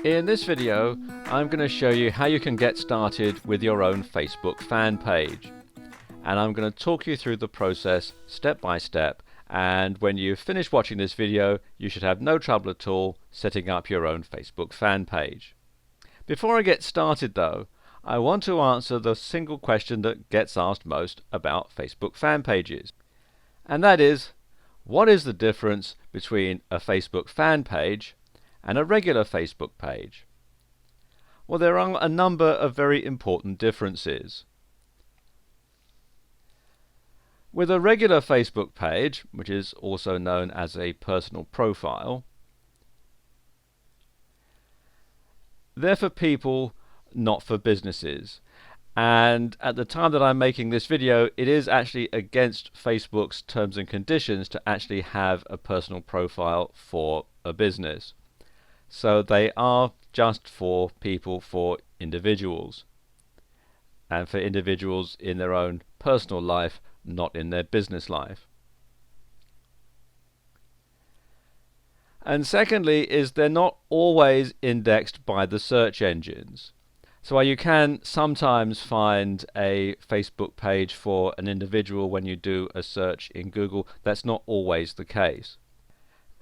In this video, I'm going to show you how you can get started with your own Facebook fan page. And I'm going to talk you through the process step by step, and when you finish watching this video, you should have no trouble at all setting up your own Facebook fan page. Before I get started though, I want to answer the single question that gets asked most about Facebook fan pages. And that is, what is the difference between a Facebook fan page and a regular Facebook page? Well, there are a number of very important differences. With a regular Facebook page, which is also known as a personal profile, they're for people, not for businesses. And at the time that I'm making this video, it is actually against Facebook's terms and conditions to actually have a personal profile for a business. So they are just for people, for individuals, and for individuals in their own personal life, not in their business life. And secondly is they're not always indexed by the search engines. So while you can sometimes find a Facebook page for an individual when you do a search in Google, that's not always the case.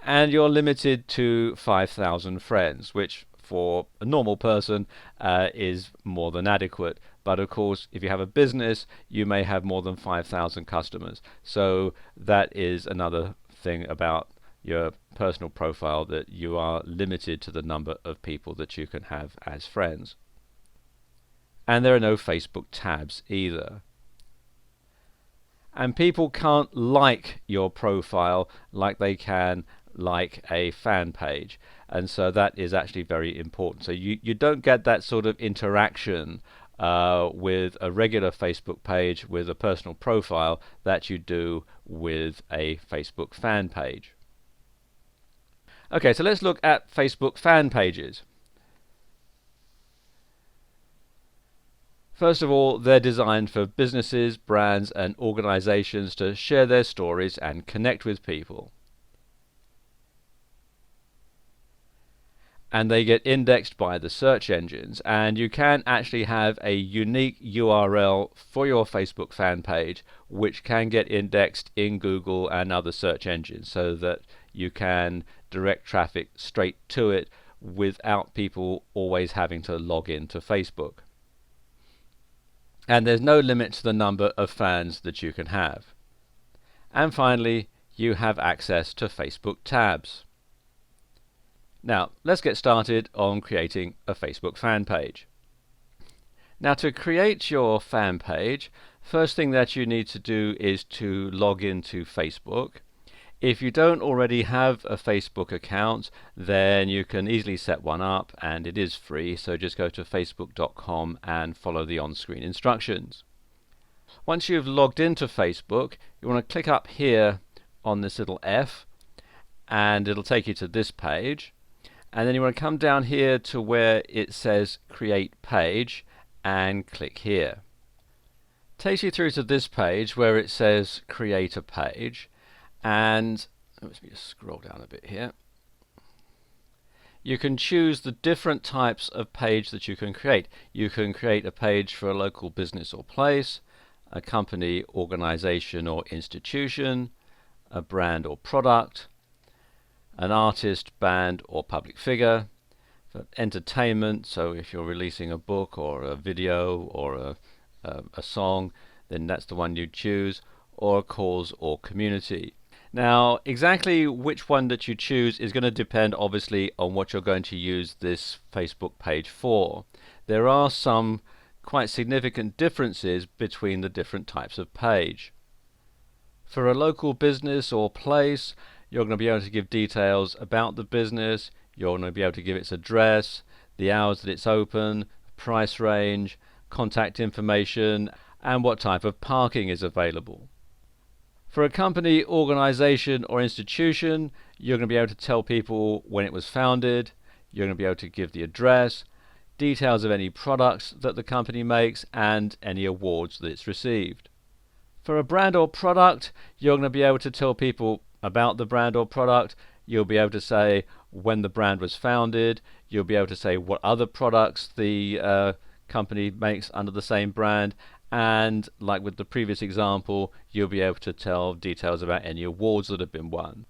And you're limited to 5,000 friends, which for a normal person is more than adequate. But of course, if you have a business, you may have more than 5,000 customers. So that is another thing about your personal profile, that you are limited to the number of people that you can have as friends. And there are no Facebook tabs either. And people can't like your profile like they can like a fan page, and so that is actually very important. So you don't get that sort of interaction with a regular Facebook page with a personal profile that you do with a Facebook fan page. Okay, so let's look at Facebook fan pages. First of all, they're designed for businesses, brands and organizations to share their stories and connect with people. And they get indexed by the search engines, and you can actually have a unique URL for your Facebook fan page which can get indexed in Google and other search engines, so that you can direct traffic straight to it without people always having to log into Facebook. And there's no limit to the number of fans that you can have. And finally, you have access to Facebook tabs. Now, let's get started on creating a Facebook fan page. Now, to create your fan page, first thing that you need to do is to log into Facebook. If you don't already have a Facebook account, then you can easily set one up, and it is free, so just go to facebook.com and follow the on-screen instructions. Once you've logged into Facebook, you want to click up here on this little F, and it'll take you to this page. And then you want to come down here to where it says Create Page and click here. Takes you through to this page where it says Create a Page, and let me just scroll down a bit here. You can choose the different types of page that you can create. You can create a page for a local business or place, a company, organization or institution, a brand or product, an artist, band or public figure, for entertainment, so if you're releasing a book or a video or a song, then that's the one you choose, or a cause or community. Now, exactly which one that you choose is going to depend obviously on what you're going to use this Facebook page for. There are some quite significant differences between the different types of page. For a local business or place, you're going to be able to give details about the business, you're going to be able to give its address, the hours that it's open, price range, contact information, and what type of parking is available. For a company, organization or institution, you're going to be able to tell people when it was founded, you're going to be able to give the address, details of any products that the company makes, and any awards that it's received. For a brand or product, you're going to be able to tell people about the brand or product. you'll be able to say when the brand was founded, you'll be able to say what other products the company makes under the same brand, and like with the previous example, you'll be able to tell details about any awards that have been won.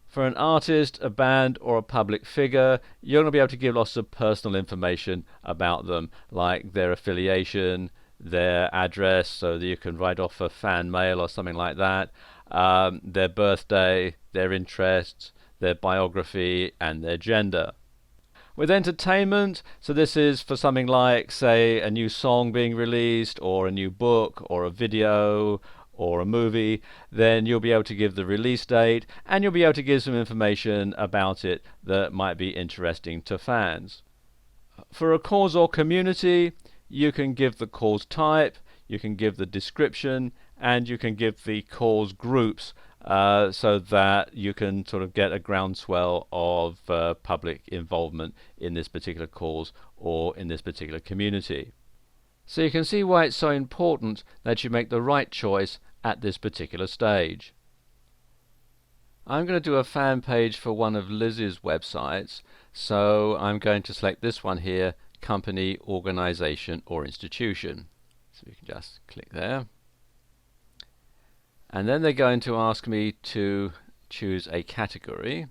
For an artist, a band, or a public figure, you're going to be able to give lots of personal information about them, like their affiliation, their address, so that you can write off a fan mail or something like that, their birthday, their interests, their biography, and their gender. With entertainment, so this is for something like, say, a new song being released, or a new book, or a video, or a movie, then you'll be able to give the release date, and you'll be able to give some information about it that might be interesting to fans. For a cause or community, you can give the cause type, you can give the description, and you can give the cause groups, so that you can sort of get a groundswell of public involvement in this particular cause or in this particular community. So you can see why it's so important that you make the right choice at this particular stage. I'm going to do a fan page for one of Liz's websites, so I'm going to select this one here, company, organization, or institution. So we can just click there. And then they're going to ask me to choose a category.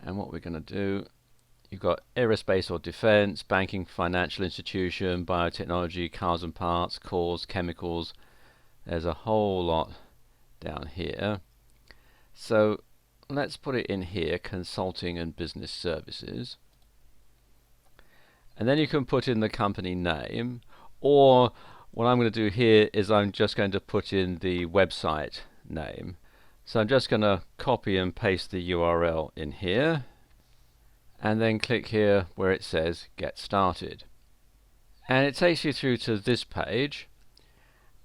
And what we're going to do, you've got aerospace or defense, banking, financial institution, biotechnology, cars and parts, cause, chemicals. There's a whole lot down here. So let's put it in here, consulting and business services. And then you can put in the company name, or what I'm going to do here is I'm just going to put in the website name. So I'm just going to copy and paste the URL in here, and then click here where it says Get Started. And it takes you through to this page,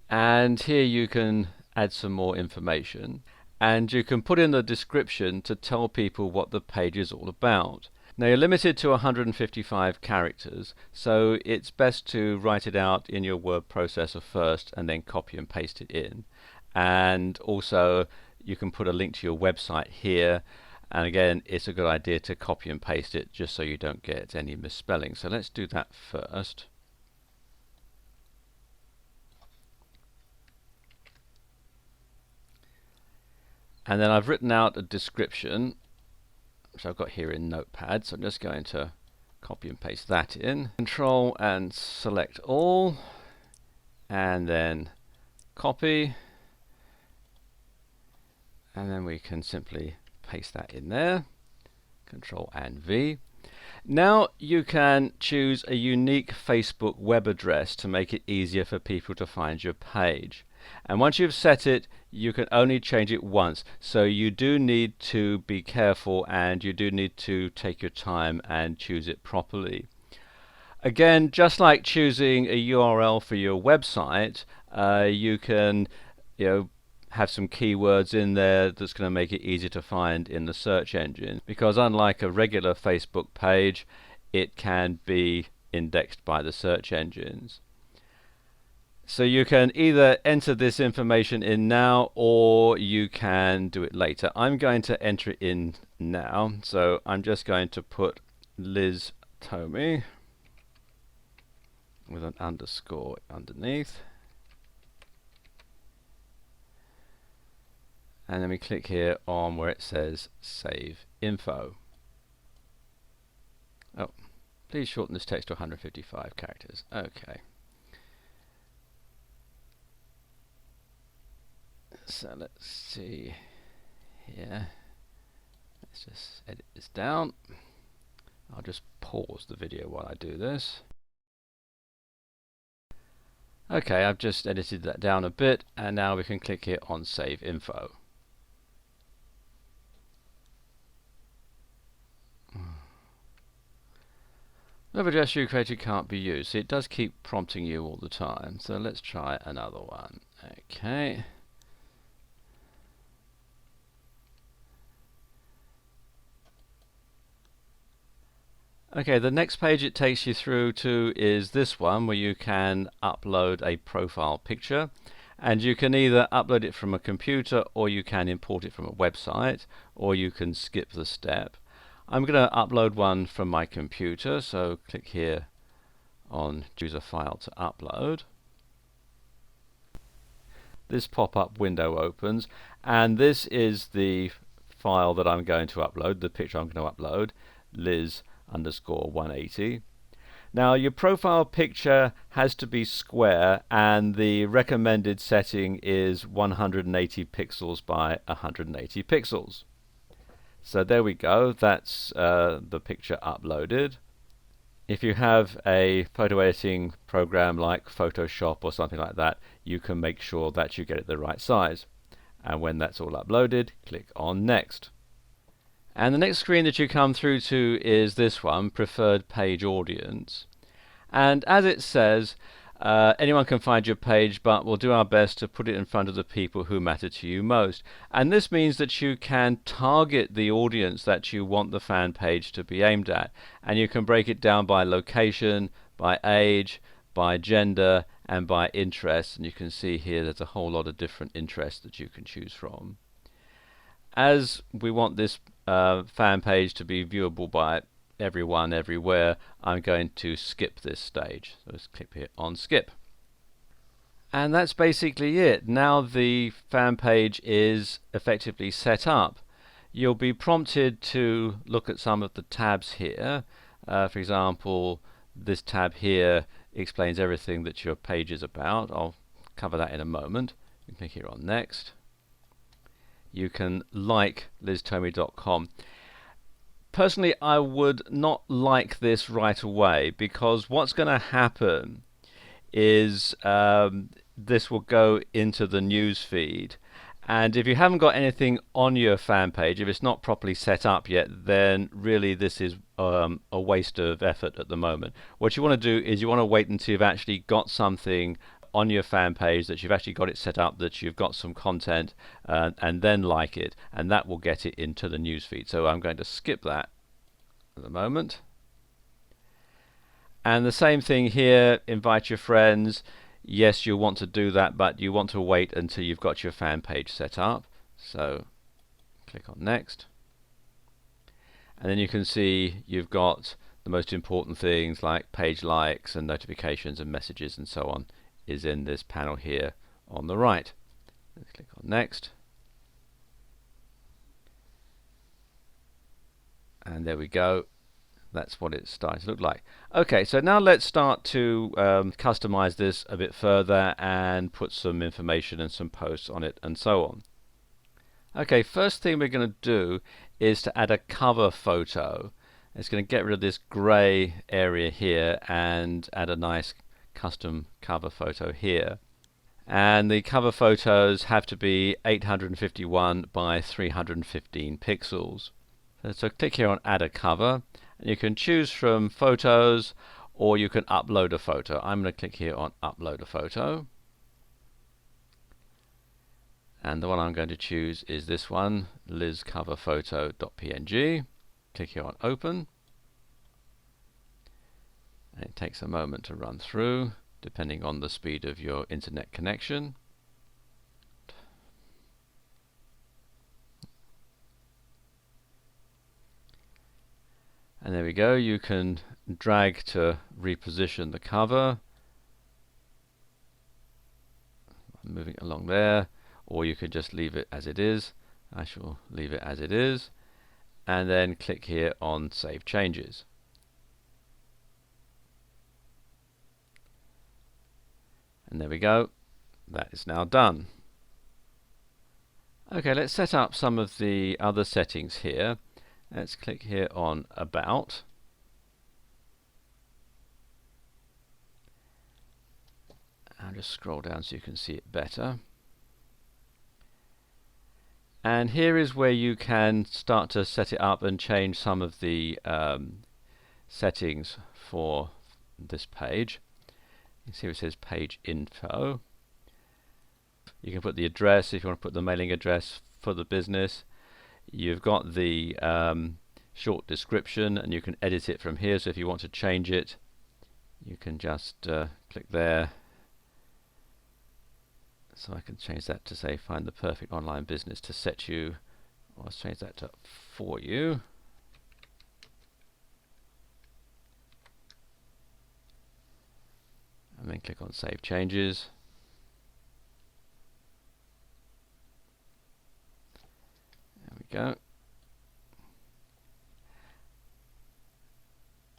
and here you can add some more information, and you can put in the description to tell people what the page is all about. Now you're limited to 155 characters, so it's best to write it out in your word processor first and then copy and paste it in. And also you can put a link to your website here, and again it's a good idea to copy and paste it just so you don't get any misspelling. So let's do that first. And then I've written out a description, which I've got here in Notepad, so I'm just going to copy and paste that in. Control and select all, and then copy, and then we can simply paste that in there. Control and V. Now you can choose a unique Facebook web address to make it easier for people to find your page. And once you've set it, you can only change it once, so you do need to be careful and you do need to take your time and choose it properly. Again, just like choosing a URL for your website, you can have some keywords in there that's going to make it easier to find in the search engine, because unlike a regular Facebook page, it can be indexed by the search engines. So you can either enter this information in now, or you can do it later. I'm going to enter it in now, so I'm just going to put Liz Tomey with an underscore underneath. And then we click here on where it says Save Info. Oh, please shorten this text to 155 characters. Okay. So let's see here. Let's just edit this down. I'll just pause the video while I do this. Okay, I've just edited that down a bit, and now we can click here on Save Info. The address you created can't be used. See, it does keep prompting you all the time, so let's try another one. Okay. Okay, the next page it takes you through to is this one, where you can upload a profile picture. And you can either upload it from a computer, or you can import it from a website, or you can skip the step. I'm going to upload one from my computer, so click here on choose a file to upload. This pop-up window opens, and this is the file that I'm going to upload, the picture I'm going to upload, Liz_180. Now your profile picture has to be square, and the recommended setting is 180 pixels by 180 pixels. So there we go, that's the picture uploaded. If you have a photo editing program like Photoshop or something like that, you can make sure that you get it the right size. And when that's all uploaded, click on Next. And the next screen that you come through to is this one, Preferred Page Audience. And as it says, anyone can find your page, but we'll do our best to put it in front of the people who matter to you most. And this means that you can target the audience that you want the fan page to be aimed at. And you can break it down by location, by age, by gender, and by interest. And you can see here there's a whole lot of different interests that you can choose from. As we want this fan page to be viewable by everyone everywhere, I'm going to skip this stage. So let's click here on skip. And that's basically it. Now the fan page is effectively set up. You'll be prompted to look at some of the tabs here. For example, this tab here explains everything that your page is about. I'll cover that in a moment. You can click here on next. You can like liztomey.com. Personally, I would not like this right away, because what's going to happen is this will go into the news feed, and if you haven't got anything on your fan page, if it's not properly set up yet, then really this is a waste of effort at the moment. What you want to do is you want to wait until you've actually got something on your fan page, that you've actually got it set up, that you've got some content, and then like it, and that will get it into the newsfeed. So I'm going to skip that at the moment. And the same thing here, invite your friends. Yes, you want to do that, but you want to wait until you've got your fan page set up. So click on next. And then you can see you've got the most important things like page likes and notifications and messages and so on is in this panel here on the right. Let's click on next. And there we go. That's what it's starting to look like. Okay, so now let's start to customize this a bit further and put some information and some posts on it and so on. Okay, first thing we're going to do is to add a cover photo. It's going to get rid of this gray area here and add a nice custom cover photo here. And the cover photos have to be 851 by 315 pixels. So click here on add a cover, and you can choose from photos, or you can upload a photo. I'm going to click here on upload a photo, and the one I'm going to choose is this one, lizcoverphoto.png. Click here on open, and it takes a moment to run through depending on the speed of your internet connection. And there we go, you can drag to reposition the cover, moving along there, or you could just leave it as it is. I shall leave it as it is, and then click here on Save Changes. And there we go, that is now done. Okay, let's set up some of the other settings here. Let's click here on About. I'll just scroll down so you can see it better. And here is where you can start to set it up and change some of the settings for this page. You can see it says Page Info. You can put the address if you want to put the mailing address for the business. You've got the short description, and you can edit it from here. So if you want to change it, you can just click there So I can change that to say find the perfect online business to set you, or let's change that to for you. And then click on Save Changes. There we go.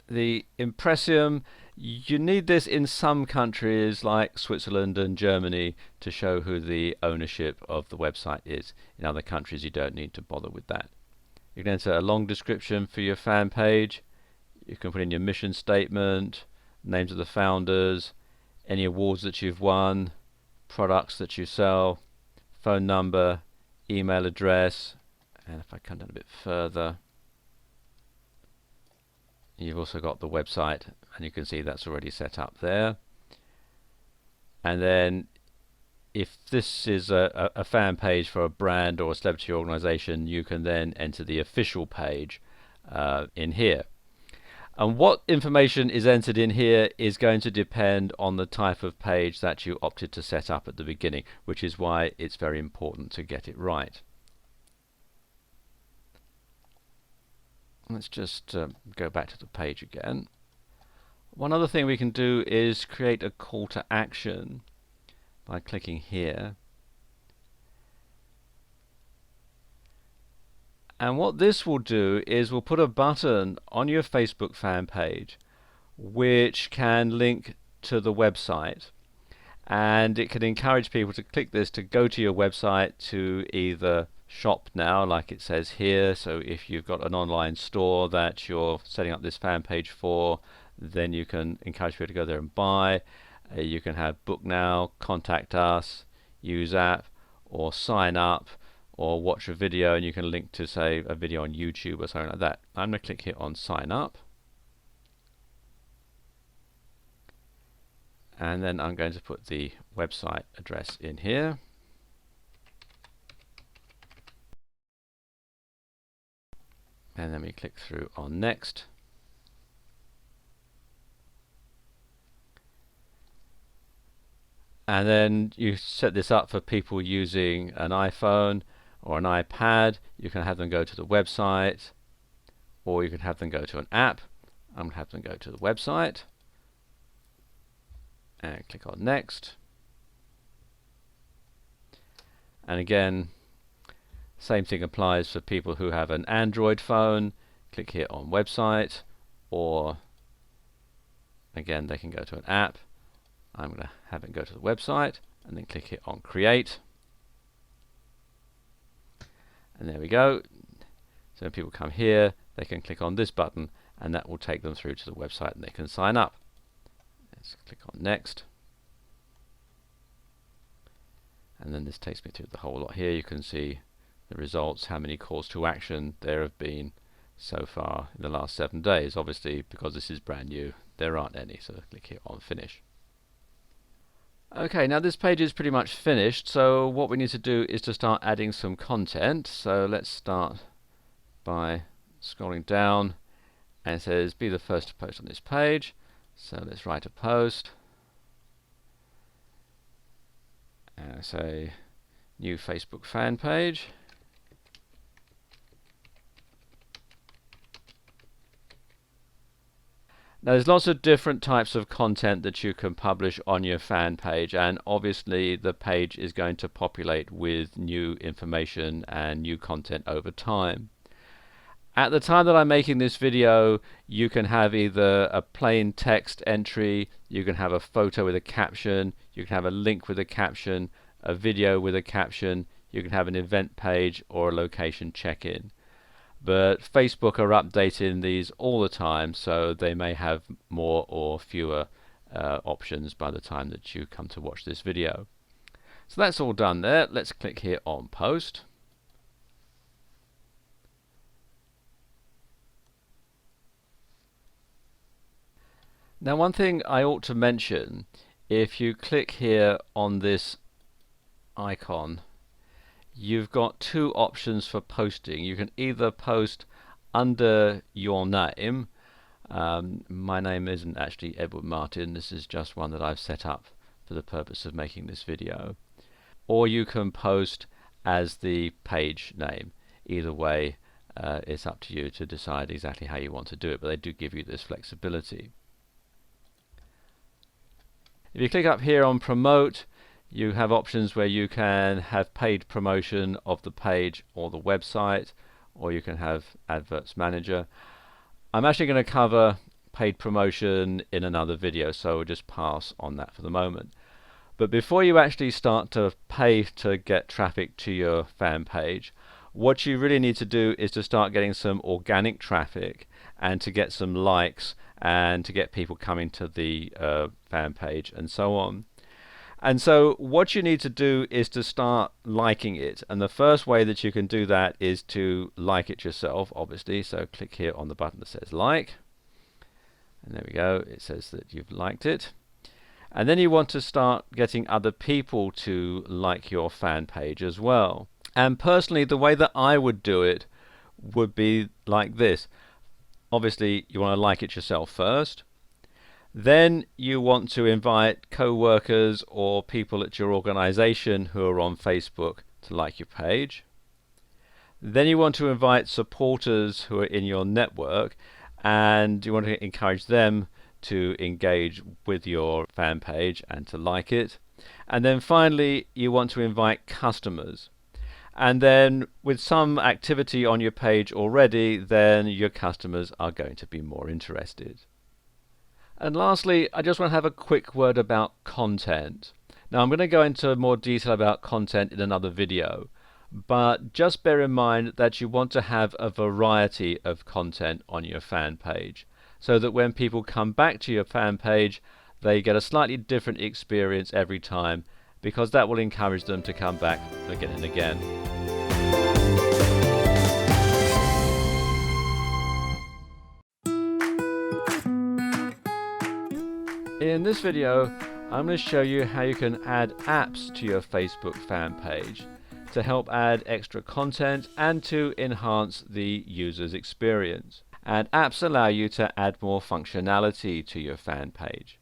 The impressium, you need this in some countries like Switzerland and Germany to show who the ownership of the website is. In other countries you don't need to bother with that. You can enter a long description for your fan page. You can put in your mission statement, names of the founders, any awards that you've won, products that you sell, phone number, email address, and if I come down a bit further, you've also got the website, and you can see that's already set up there. And then if this is a fan page for a brand or a celebrity organization, you can then enter the official page in here. And what information is entered in here is going to depend on the type of page that you opted to set up at the beginning, which is why it's very important to get it right. Let's just go back to the page again. One other thing we can do is create a call to action by clicking here. And what this will do is we'll put a button on your Facebook fan page which can link to the website, and it can encourage people to click this to go to your website to either shop now, like it says here. So if you've got an online store that you're setting up this fan page for, then you can encourage people to go there and buy. You can have book now, contact us, use app, or sign up, or watch a video, and you can link to, say, a video on YouTube or something like that. I'm going to click here on sign up, and then I'm going to put the website address in here. And then we click through on next. And then you set this up for people using an iPhone or an iPad. You can have them go to the website, or you can have them go to an app. I'm going to have them go to the website and click on next. And again, same thing applies for people who have an Android phone. Click here on website, or again they can go to an app. I'm going to have it go to the website and then click here on create. And there we go. So when people come here, they can click on this button and that will take them through to the website and they can sign up. Let's click on next. And then this takes me through the whole lot here. You can see the results, how many calls to action there have been so far in the last 7 days. Obviously, because this is brand new, there aren't any, so click here on finish. Okay, now this page is pretty much finished, so what we need to do is to start adding some content. So let's start by scrolling down, and it says be the first to post on this page. So let's write a post and say new Facebook fan page. Now there's lots of different types of content that you can publish on your fan page, and obviously the page is going to populate with new information and new content over time. At the time that I'm making this video, you can have either a plain text entry, you can have a photo with a caption, you can have a link with a caption, a video with a caption, you can have an event page or a location check-in. But Facebook are updating these all the time, so they may have more or fewer options by the time that you come to watch this video. So that's all done there. Let's click here on post. Now one thing I ought to mention, if you click here on this icon, you've got two options for posting. You can either post under your name. My name isn't actually Edward Martin, this is just one that I've set up for the purpose of making this video. or you can post as the page name. Either way, it's up to you to decide exactly how you want to do it, but they do give you this flexibility. If you click up here on promote, you have options where you can have paid promotion of the page or the website, or you can have adverts manager. I'm actually going to cover paid promotion in another video, so we'll just pass on that for the moment. But before you actually start to pay to get traffic to your fan page, what you really need to do is to start getting some organic traffic and to get some likes and to get people coming to the fan page and so on. And so what you need to do is to start liking it, and the first way that you can do that is to like it yourself, obviously. So click here on the button that says like, and there we go, it says that you've liked it. And then you want to start getting other people to like your fan page as well. And personally, the way that I would do it would be like this. Obviously, you want to like it yourself first. Then you want to invite co-workers or people at your organization who are on Facebook to like your page. Then you want to invite supporters who are in your network, and you want to encourage them to engage with your fan page and to like it. And then finally, you want to invite customers. And then with some activity on your page already, then your customers are going to be more interested. And lastly, I just want to have a quick word about content. Now, I'm going to go into more detail about content in another video, but just bear in mind that you want to have a variety of content on your fan page, so that when people come back to your fan page, they get a slightly different experience every time, because that will encourage them to come back again and again. In this video, I'm going to show you how you can add apps to your Facebook fan page to help add extra content and to enhance the user's experience. And apps allow you to add more functionality to your fan page.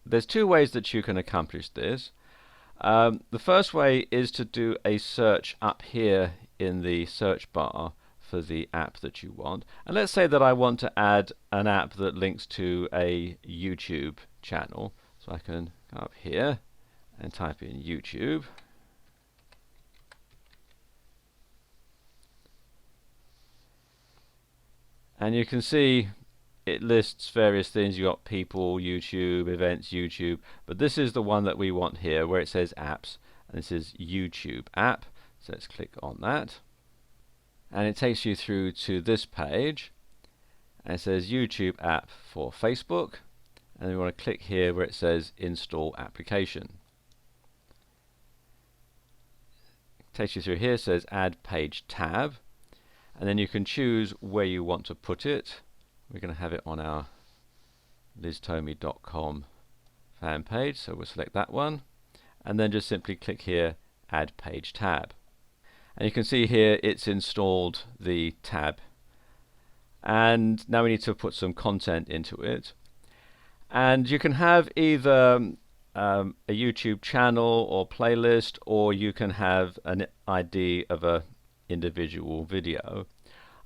There's two ways that you can accomplish this. The first way is to do a search up here in the search bar for the app that you want. And let's say that I want to add an app that links to a YouTube channel. So I can go up here and type in YouTube. And you can see it lists various things. You've got people, YouTube, events, YouTube. But this is the one that we want here, where it says apps. And this is YouTube app. So let's click on that. And it takes you through to this page. And it says YouTube app for Facebook. And we want to click here where it says install application. It takes you through here, it says add page tab. And then you can choose where you want to put it. We're going to have it on our liztomey.com fan page, so we'll select that one. And then just simply click here, add page tab. And you can see here it's installed the tab. And now we need to put some content into it. And you can have either a YouTube channel or playlist, or you can have an ID of an individual video.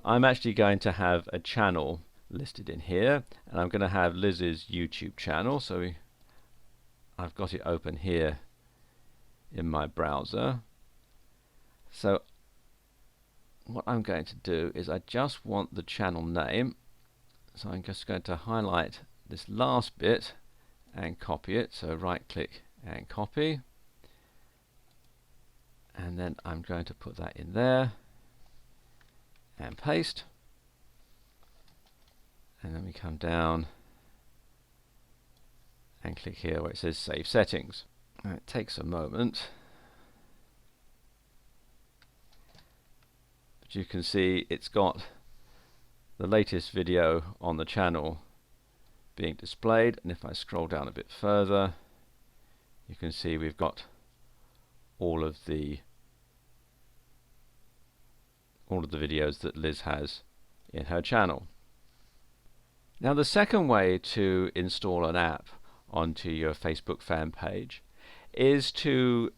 I'm actually going to have a channel listed in here, and I'm going to have Liz's YouTube channel. So I've got it open here in my browser. So what I'm going to do is I just want the channel name. So I'm just going to highlight this last bit and copy it. So right click and copy. And then I'm going to put that in there and paste. And then we come down and click here where it says save settings. Now it takes a moment. But you can see it's got the latest video on the channel being displayed, and if I scroll down a bit further, you can see we've got all of the videos that Liz has in her channel. Now the second way to install an app onto your Facebook fan page is to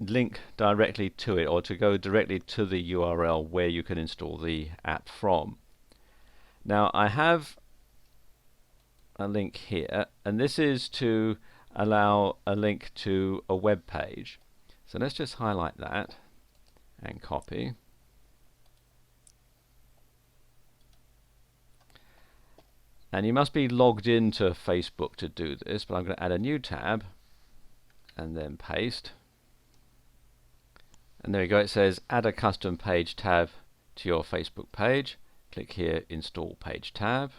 link directly to it, or to go directly to the URL where you can install the app from. Now I have a link here, and this is to allow a link to a web page. So let's just highlight that and copy. And you must be logged into Facebook to do this, but I'm going to add a new tab and then paste. And there we go, it says add a custom page tab to your Facebook page. Click here, install page tab.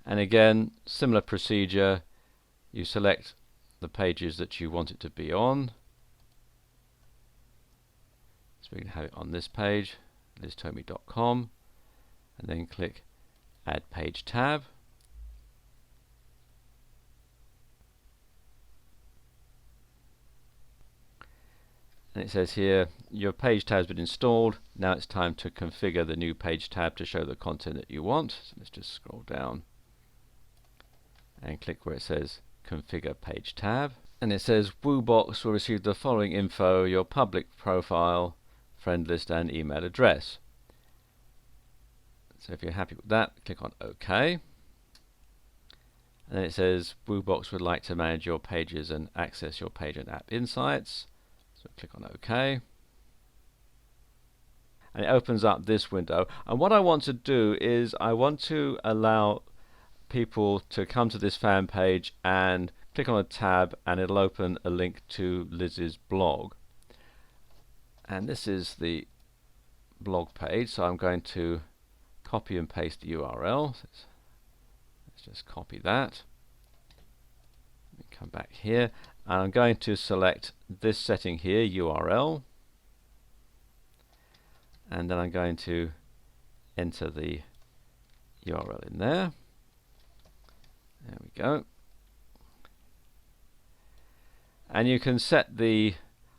And again, similar procedure, you select the pages that you want it to be on. So we can have it on this page, liztomey.com, and then click add page tab. And it says here, your page tab has been installed. Now it's time to configure the new page tab to show the content that you want. So let's just scroll down and click where it says configure page tab. And it says WooBox will receive the following info: your public profile, friend list and email address. So if you're happy with that, click on OK. And then it says WooBox would like to manage your pages and access your page and app insights. So click on OK. And it opens up this window. And what I want to do is I want to allow people to come to this fan page and click on a tab, and it'll open a link to Liz's blog. And this is the blog page, so I'm going to copy and paste the URL. Let's just copy that. Let me come back here, and I'm going to select this setting here, URL, and then I'm going to enter the URL in there. There we go. And you can set the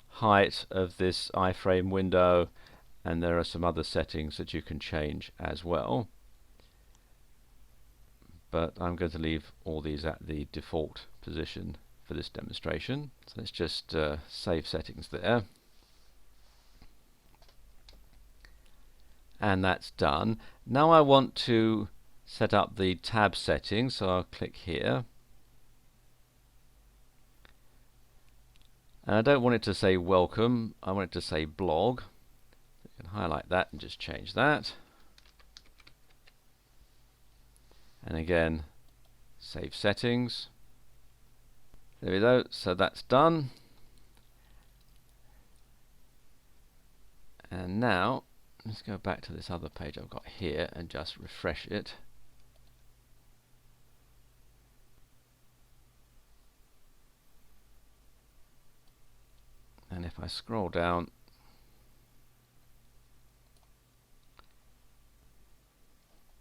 height of this iframe window, and there are some other settings that you can change as well. But I'm going to leave all these at the default position for this demonstration. So let's just save settings there. And that's done. Now I want to set up the tab settings, so I'll click here. And I don't want it to say welcome, I want it to say blog. You can highlight that and just change that. And again, save settings. There we go, so that's done. And now, let's go back to this other page I've got here and just refresh it. And if I scroll down,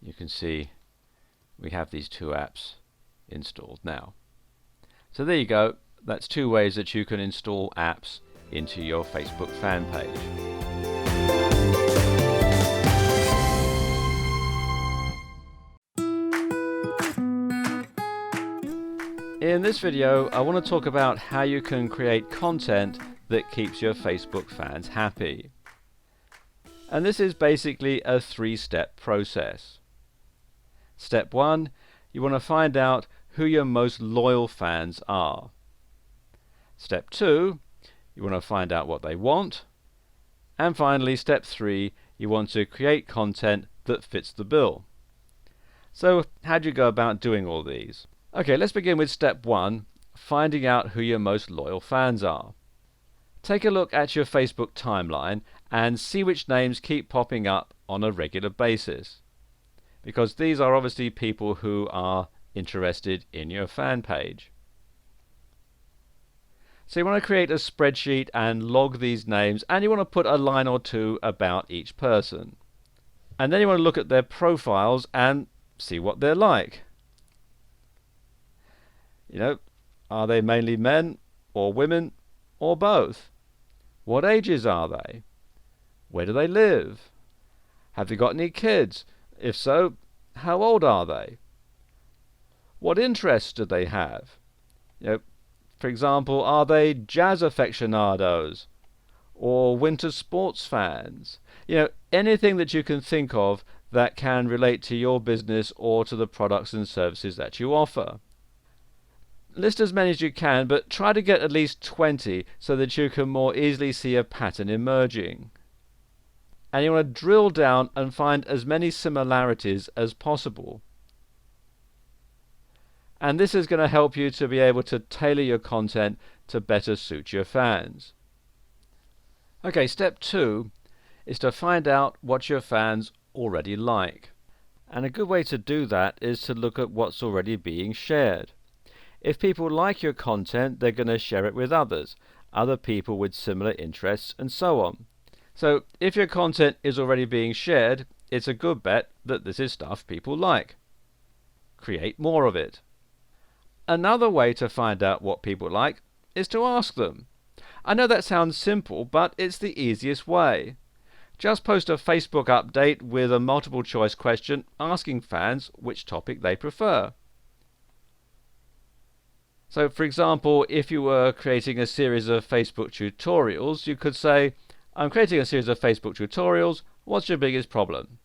you can see we have these two apps installed now. So there you go. That's two ways that you can install apps into your Facebook fan page. In this video, I want to talk about how you can create content that keeps your Facebook fans happy. And this is basically a three-step process. Step 1, you want to find out who your most loyal fans are. Step 2, you want to find out what they want. And finally, step 3, you want to create content that fits the bill. So how do you go about doing all these? Okay, let's begin with step 1, finding out who your most loyal fans are. Take a look at your Facebook timeline and see which names keep popping up on a regular basis, because these are obviously people who are interested in your fan page. So you want to create a spreadsheet and log these names, and you want to put a line or two about each person. And then you want to look at their profiles and see what they're like. You know, are they mainly men or women or both? What ages are they? Where do they live? Have they got any kids? If so, how old are they? What interests do they have? For example, are they jazz aficionados or winter sports fans? Anything that you can think of that can relate to your business or to the products and services that you offer. List as many as you can, but try to get at least 20 so that you can more easily see a pattern emerging. And you want to drill down and find as many similarities as possible. And this is going to help you to be able to tailor your content to better suit your fans. Okay, step 2 is to find out what your fans already like. And a good way to do that is to look at what's already being shared. If people like your content, they're going to share it with others, other people with similar interests, and so on. So if your content is already being shared, it's a good bet that this is stuff people like. Create more of it. Another way to find out what people like is to ask them. I know that sounds simple, but it's the easiest way. Just post a Facebook update with a multiple choice question asking fans which topic they prefer. So for example, if you were creating a series of Facebook tutorials, you could say, I'm creating a series of Facebook tutorials, what's your biggest problem?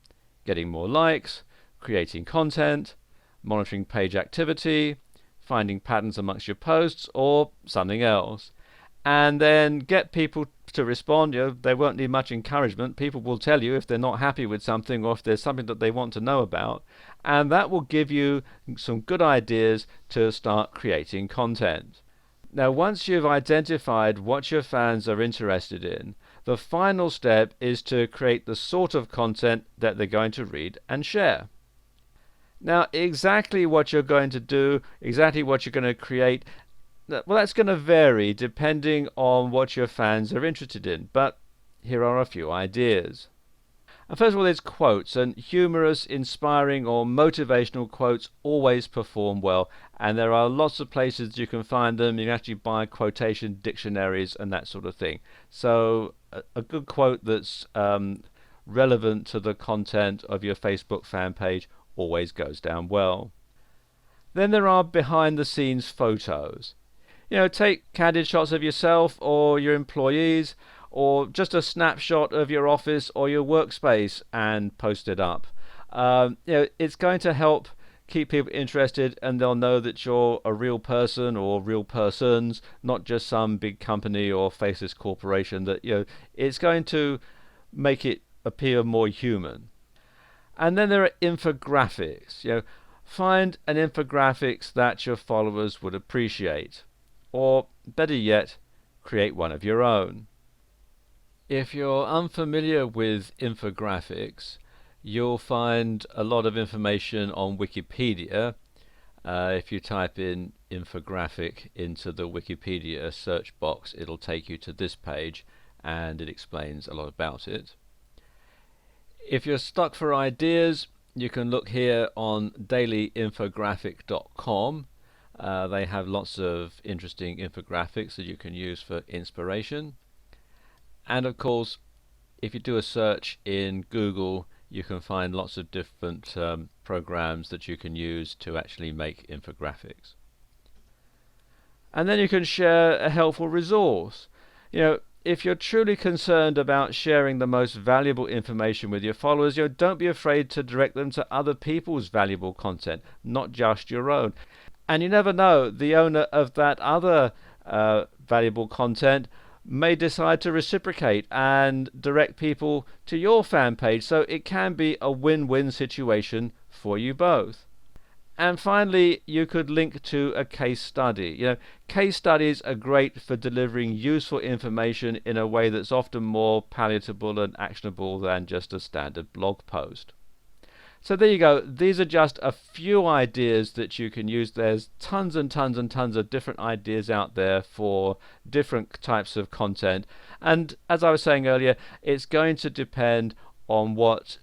Getting more likes, creating content, monitoring page activity, finding patterns amongst your posts, or something else. And then get people to respond. They won't need much encouragement. People will tell you if they're not happy with something or if there's something that they want to know about. And that will give you some good ideas to start creating content. Now, once you've identified what your fans are interested in, the final step is to create the sort of content that they're going to read and share. Now, exactly what you're going to do, exactly what you're going to create, well, that's going to vary depending on what your fans are interested in, but here are a few ideas. And first of all, there's quotes, and humorous, inspiring, or motivational quotes always perform well, and there are lots of places you can find them. You can actually buy quotation dictionaries and that sort of thing. So a good quote that's relevant to the content of your Facebook fan page always goes down well. Then there are behind-the-scenes photos. Take candid shots of yourself or your employees, or just a snapshot of your office or your workspace and post it up. It's going to help keep people interested, and they'll know that you're a real person or real persons, not just some big company or faceless corporation. That it's going to make it appear more human. And then there are infographics. Find an infographics that your followers would appreciate. Or, better yet, create one of your own. If you're unfamiliar with infographics, you'll find a lot of information on Wikipedia. If you type in infographic into the Wikipedia search box, it'll take you to this page, and it explains a lot about it. If you're stuck for ideas, you can look here on dailyinfographic.com. They have lots of interesting infographics that you can use for inspiration. And of course, if you do a search in Google, you can find lots of different programs that you can use to actually make infographics. And then you can share a helpful resource. If you're truly concerned about sharing the most valuable information with your followers, don't be afraid to direct them to other people's valuable content, not just your own. And you never know, the owner of that other valuable content may decide to reciprocate and direct people to your fan page, so it can be a win-win situation for you both. And finally, you could link to a case study. Case studies are great for delivering useful information in a way that's often more palatable and actionable than just a standard blog post. So there you go. These are just a few ideas that you can use. There's tons and tons and tons of different ideas out there for different types of content. And as I was saying earlier, it's going to depend on what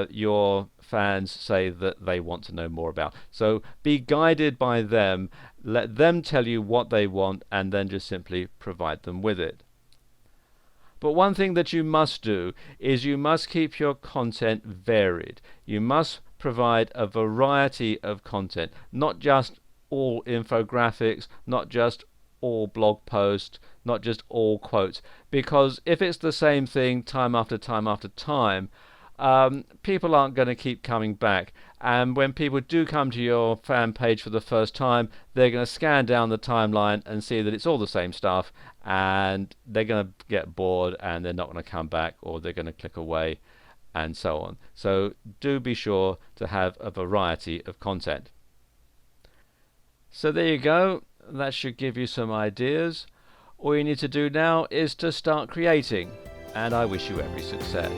your fans say that they want to know more about. So be guided by them, let them tell you what they want, and then just simply provide them with it. But one thing that you must do is you must keep your content varied. You must provide a variety of content, not just all infographics, not just all blog posts, not just all quotes, because if it's the same thing time after time after time, people aren't going to keep coming back. And when people do come to your fan page for the first time, they're going to scan down the timeline and see that it's all the same stuff, and they're going to get bored and they're not going to come back, or they're going to click away, and so on. So do be sure to have a variety of content. So there you go. That should give you some ideas. All you need to do now is to start creating, and I wish you every success.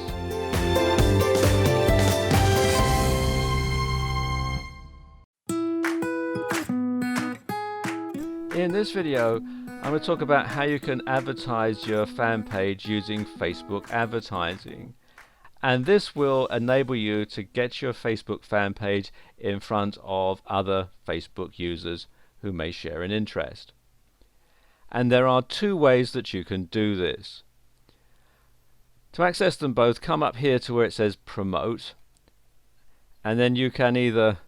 In this video, I'm going to talk about how you can advertise your fan page using Facebook advertising. And this will enable you to get your Facebook fan page in front of other Facebook users who may share an interest. And there are two ways that you can do this. To access them both, come up here to where it says Promote, and then you can either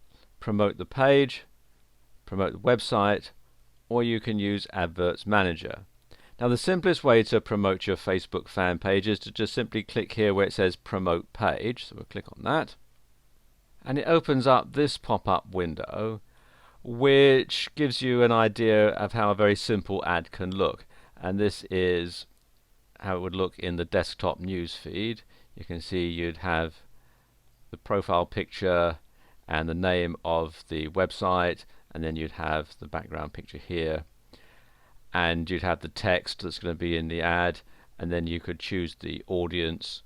promote the page, promote the website, or you can use Adverts Manager. Now, the simplest way to promote your Facebook fan page is to just simply click here where it says Promote Page. So we'll click on that, and it opens up this pop-up window, which gives you an idea of how a very simple ad can look. And this is how it would look in the desktop news feed. You can see you'd have the profile picture and the name of the website, and then you'd have the background picture here, and you'd have the text that's going to be in the ad, and then you could choose the audience,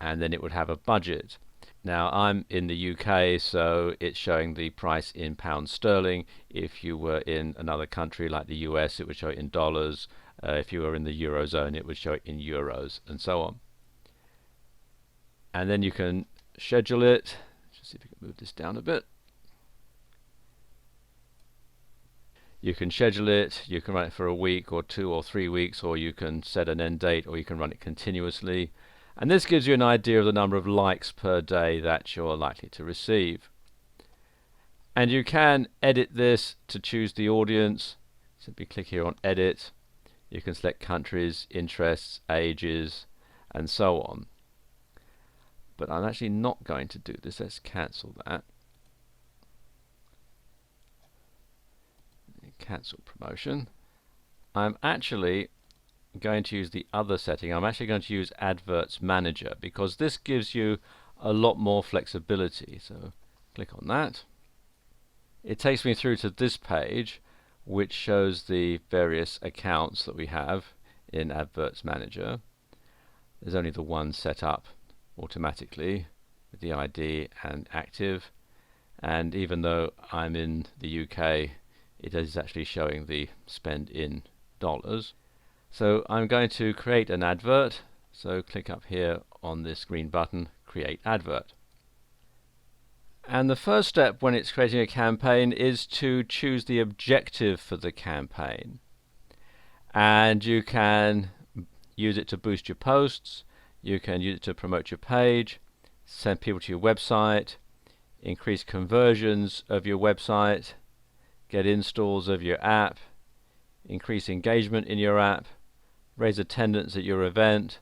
and then it would have a budget. Now, I'm in the UK, so it's showing the price in pounds sterling. If you were in another country like the US, it would show it in dollars. If you were in the Eurozone, it would show it in euros, and so on. And then you can schedule it. Let's see if we can move this down a bit. You can schedule it, you can run it for a week or 2 or 3 weeks, or you can set an end date, or you can run it continuously. And this gives you an idea of the number of likes per day that you're likely to receive. And you can edit this to choose the audience. Simply click here on Edit. You can select countries, interests, ages, and so on. But I'm actually not going to do this. Let's cancel that. Cancel promotion. I'm actually going to use the other setting. I'm actually going to use Adverts Manager, because this gives you a lot more flexibility. So click on that. It takes me through to this page, which shows the various accounts that we have in Adverts Manager. There's only the one set up automatically with the ID and active, and even though I'm in the UK, it is actually showing the spend in dollars. So I'm going to create an advert. So click up here on this green button, Create Advert. And the first step when it's creating a campaign is to choose the objective for the campaign. And you can use it to boost your posts, you can use it to promote your page, send people to your website, increase conversions of your website, get installs of your app, increase engagement in your app, raise attendance at your event,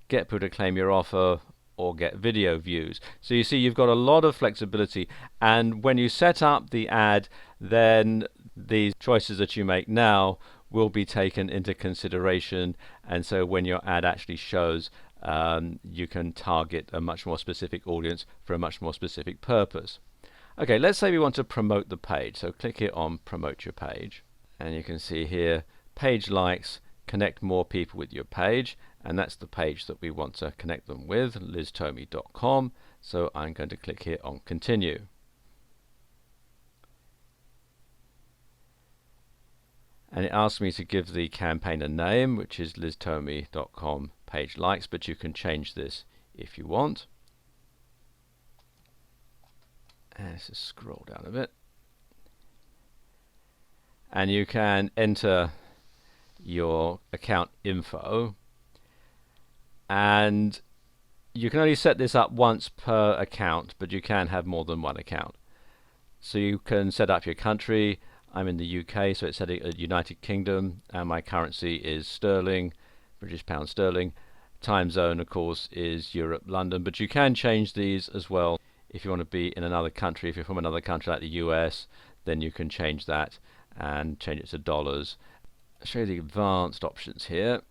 get people to claim your offer, or get video views. So you see, you've got a lot of flexibility, and when you set up the ad, then these choices that you make now will be taken into consideration, and so when your ad actually shows, you can target a much more specific audience for a much more specific purpose. Okay, let's say we want to promote the page. So click here on Promote Your Page, and you can see here, page likes connect more people with your page, and that's the page that we want to connect them with, liztomey.com. So I'm going to click here on Continue. And it asks me to give the campaign a name, which is liztomey.com page likes, but you can change this if you want. And let's just scroll down a bit. And you can enter your account info, and you can only set this up once per account, but you can have more than one account. So you can set up your country. I'm in the UK, so it's set at United Kingdom, and my currency is sterling, British pound sterling. Time zone, of course, is Europe, London, but you can change these as well if you want to be in another country. If you're from another country like the US, then you can change that and change it to dollars. I'll show you the advanced options here,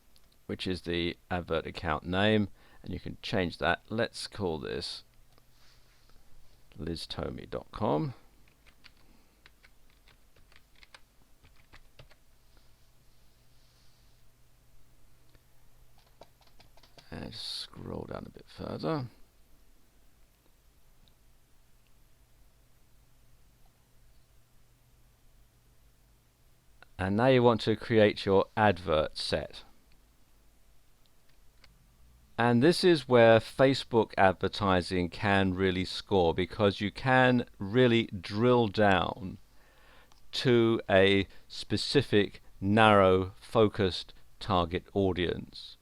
which is the advert account name, and you can change that. Let's call this liztomey.com. And scroll down a bit further. And now you want to create your advert set. And this is where Facebook advertising can really score, because you can really drill down to a specific, narrow, focused target audience.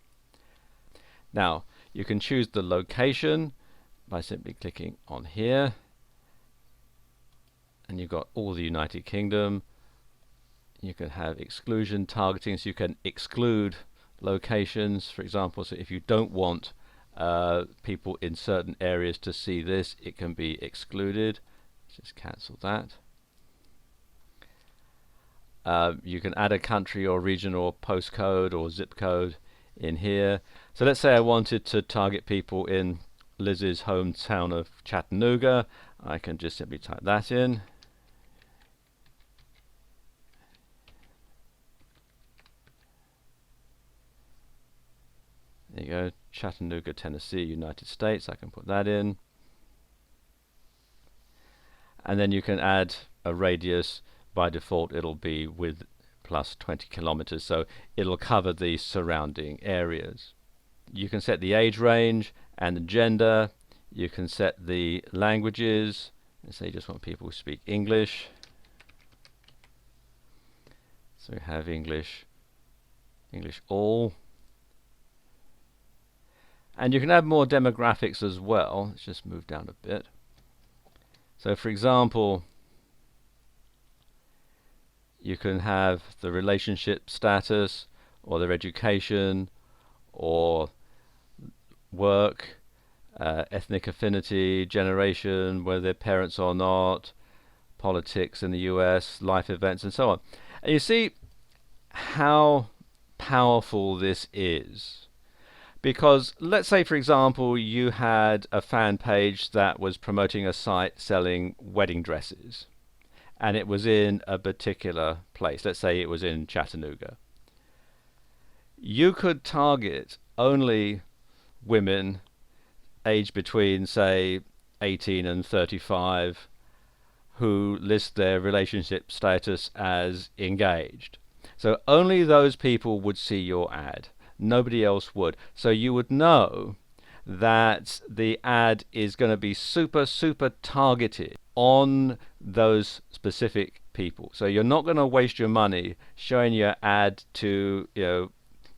Now, you can choose the location by simply clicking on here, and you've got all the United Kingdom. You can have exclusion targeting, so you can exclude locations, for example. So if you don't want people in certain areas to see this, it can be excluded. Let's just cancel that. You can add a country or region or postcode or zip code in here. So let's say I wanted to target people in Liz's hometown of Chattanooga. I can just simply type that in. There you go, Chattanooga, Tennessee, United States. I can put that in. And then you can add a radius. By default, it'll be with plus 20 kilometers, so it'll cover the surrounding areas. You can set the age range and the gender. You can set the languages. Let's say you just want people who speak English. So we have English, English all. And you can add more demographics as well. Let's just move down a bit. So for example, you can have the relationship status, or their education, or work, ethnic affinity, generation, whether they're parents or not, politics in the US, life events, and so on. And you see how powerful this is. Because let's say, for example, you had a fan page that was promoting a site selling wedding dresses, and it was in a particular place. Let's say it was in Chattanooga. You could target only women aged between, say, 18 and 35 who list their relationship status as engaged. So only those people would see your ad. Nobody else would. So you would know that the ad is going to be super targeted on those specific people. So you're not going to waste your money showing your ad to,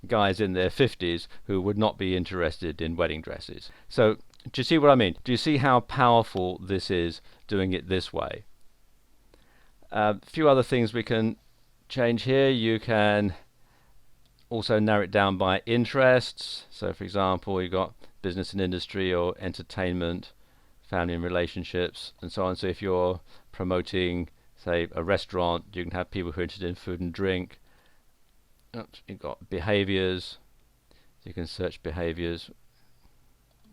guys in their 50s who would not be interested in wedding dresses. So do you see what I mean? Do you see how powerful this is doing it this way? A few other things we can change here. You can also narrow it down by interests. So for example, you've got business and industry, or entertainment, family and relationships, and so on. So if you're promoting, say, a restaurant, you can have people who are interested in food and drink. Oops, you've got behaviors, so you can search behaviors.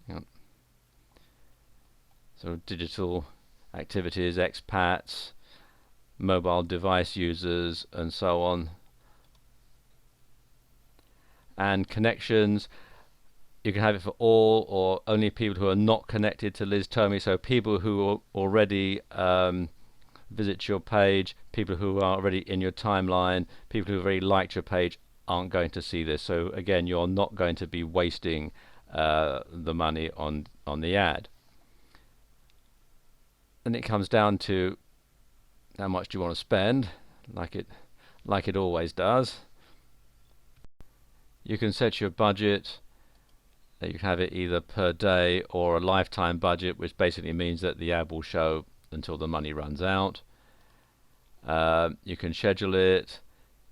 Yep. So digital activities, expats, mobile device users, and so on. And connections, you can have it for all or only people who are not connected to Liz Tomey. So people who already visit your page, people who are already in your timeline, people who have already liked your page aren't going to see this. So again, you're not going to be wasting the money on the ad. And it comes down to how much do you want to spend, like it always does. You can set your budget. You can have it either per day or a lifetime budget, which basically means that the ad will show until the money runs out. You can schedule it,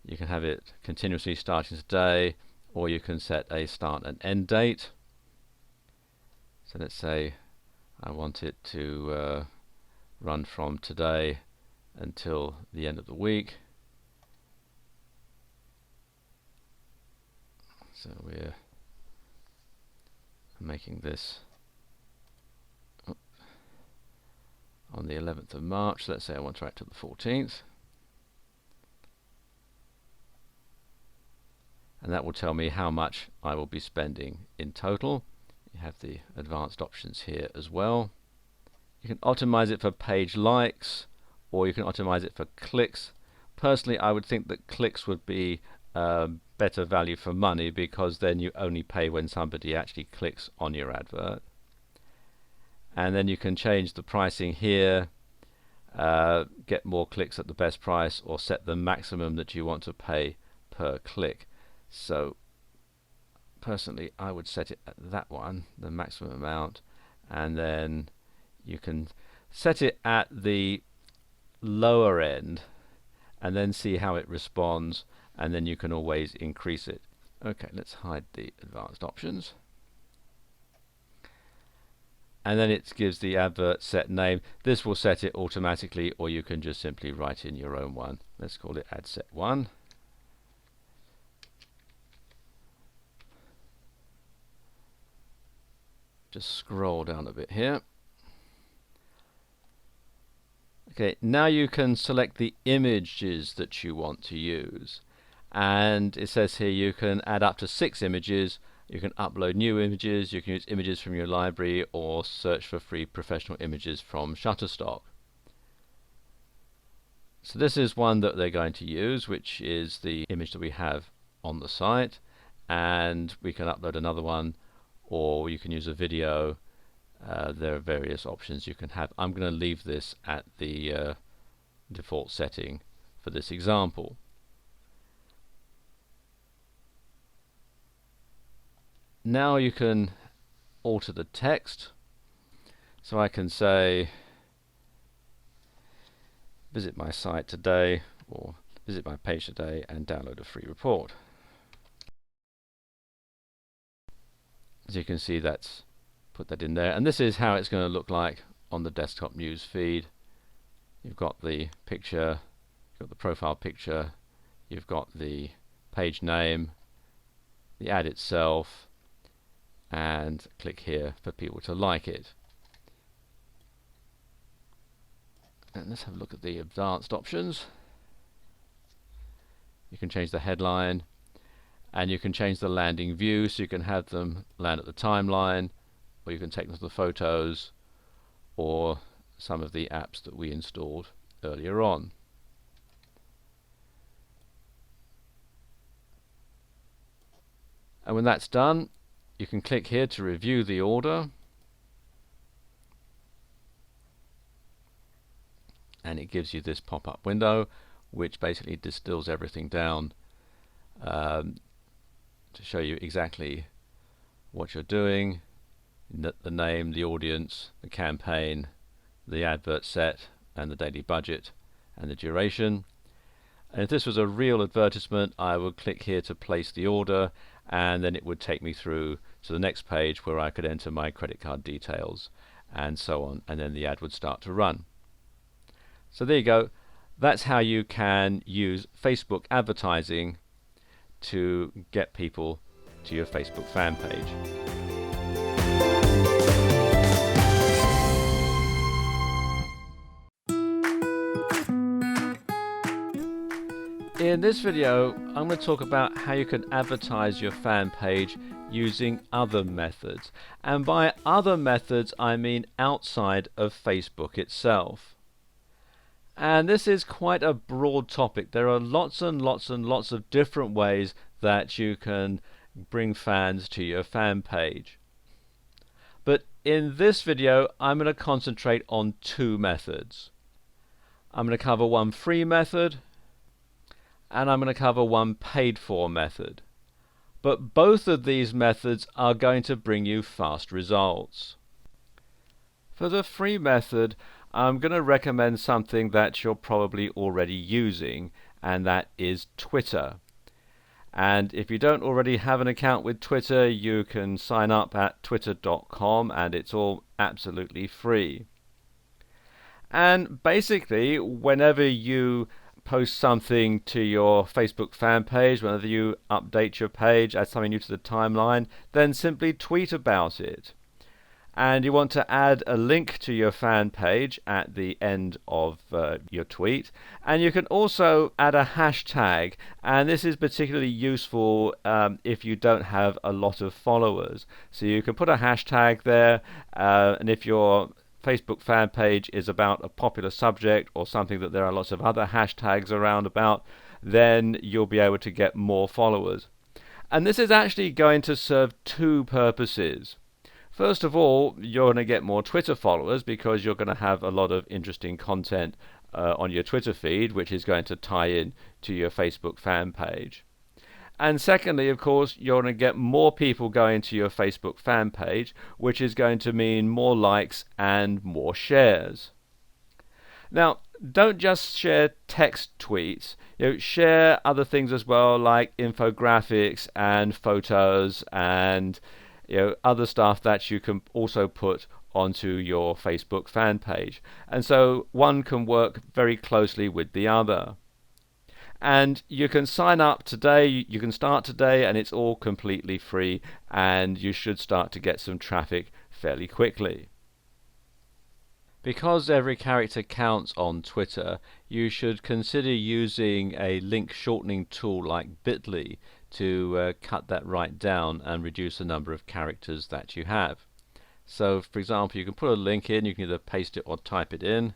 you can have it continuously starting today, or you can set a start and end date. So let's say I want it to run from today until the end of the week. So we're making this on the 11th of March. Let's say I want to write to the 14th. And that will tell me how much I will be spending in total. You have the advanced options here as well. You can optimize it for page likes, or you can optimize it for clicks. Personally, I would think that clicks would be better value for money, because then you only pay when somebody actually clicks on your advert. And then you can change the pricing here, get more clicks at the best price, or set the maximum that you want to pay per click. So personally, I would set it at that one, the maximum amount, and then you can set it at the lower end and then see how it responds, and then you can always increase it. Okay, let's hide the advanced options. And then it gives the advert set name. This will set it automatically, or you can just simply write in your own one. Let's call it ad set 1. Just scroll down a bit here. Okay, now you can select the images that you want to use. And it says here you can add up to 6 images. You can upload new images, you can use images from your library, or search for free professional images from Shutterstock. So this is one that they're going to use, which is the image that we have on the site, and we can upload another one, or you can use a video. There are various options you can have. I'm going to leave this at the default setting for this example. Now you can alter the text. So I can say, visit my site today, or visit my page today and download a free report. As you can see, that's put that in there, and this is how it's going to look like on the desktop news feed. You've got the picture, you've got the profile picture, you've got the page name, the ad itself, and click here for people to like it. And let's have a look at the advanced options. You can change the headline, and you can change the landing view, so you can have them land at the timeline, or you can take them to the photos, or some of the apps that we installed earlier on. And when that's done, you can click here to review the order, and it gives you this pop-up window which basically distills everything down to show you exactly what you're doing, the name, the audience, the campaign, the advert set, and the daily budget, and the duration. And if this was a real advertisement, I would click here to place the order, and then it would take me through to the next page where I could enter my credit card details and so on, and then the ad would start to run. So there you go. That's how you can use Facebook advertising to get people to your Facebook fan page. In this video, I'm going to talk about how you can advertise your fan page using other methods. And by other methods, I mean outside of Facebook itself. And this is quite a broad topic. There are lots and lots and lots of different ways that you can bring fans to your fan page. But in this video, I'm going to concentrate on 2 methods. I'm going to cover one free method, and I'm going to cover one paid for method. But both of these methods are going to bring you fast results. For the free method, I'm going to recommend something that you're probably already using, and that is Twitter. And if you don't already have an account with Twitter, you can sign up at twitter.com, and it's all absolutely free. And basically, whenever you post something to your Facebook fan page, whenever you update your page, add something new to the timeline, then simply tweet about it. And you want to add a link to your fan page at the end of your tweet. And you can also add a hashtag, and this is particularly useful if you don't have a lot of followers. So you can put a hashtag there, and if your Facebook fan page is about a popular subject or something that there are lots of other hashtags around about, then you'll be able to get more followers. And this is actually going to serve two purposes. First of all, you're going to get more Twitter followers because you're going to have a lot of interesting content on your Twitter feed, which is going to tie in to your Facebook fan page. And secondly, of course, you're going to get more people going to your Facebook fan page, which is going to mean more likes and more shares. Now, don't just share text tweets. Share other things as well, like infographics and photos and other stuff that you can also put onto your Facebook fan page. And so one can work very closely with the other. And you can sign up today, you can start today, and it's all completely free, and you should start to get some traffic fairly quickly. Because every character counts on Twitter, you should consider using a link shortening tool like Bitly to cut that right down and reduce the number of characters that you have. So, for example, you can put a link in, you can either paste it or type it in,